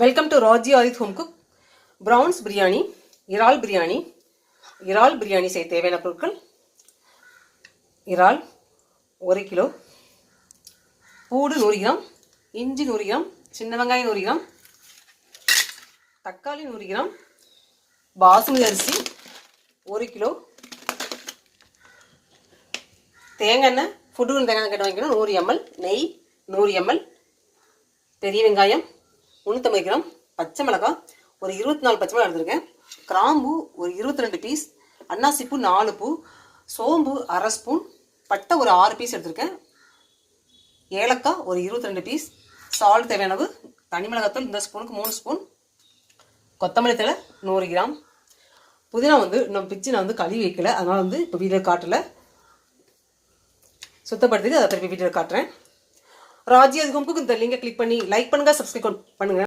Welcome to Raji Aadhith home cook. Prawns biryani, இறால் பிரியாணி செய்ய தேவையான பொருட்கள்: இறால் 1 கிலோ, பூடு 100 கிராம், இஞ்சி 100 கிராம், சின்ன வெங்காயம் 100 கிராம், தக்காளி 100 கிராம், பாசுமதி அரிசி 1 கிலோ, தேங்காய் எண்ணெய், ஃபுட்டு தேங்காய் கேட்டு வாங்கிக்கணும் 100 ml, நெய் 100 ml, பெரிய வெங்காயம் 350 கிராம், பச்சை மிளகாய் ஒரு 24 பச்சை மிளகாய் எடுத்துருக்கேன், கிராம்பு ஒரு 22 பீஸ், அன்னாசிப்பூ 4 பூ, சோம்பு அரை ஸ்பூன், பட்டை ஒரு 6 பீஸ் எடுத்துருக்கேன், ஏலக்காய் ஒரு 22 பீஸ், சால்ட் தேவையானது, தனி மிளகாத்தூள் இந்த ஸ்பூனுக்கு 3 ஸ்பூன், கொத்தமல்லி தழை 100 கிராம். புதினா இன்னும் பிச்சு நான் கழுவி வைக்கல, அதனால் இப்போ வீடியோ காட்டலை, சுத்தப்படுத்திட்டு அதை திருப்பி வீடியோ காட்டுறேன். ராஜி ஆதித் ஹோம் குக் இந்த லிங்கை கிளிக் பண்ணி லைக் பண்ணுங்கள், சப்ஸ்கிரைப் பண்ணுங்கள்.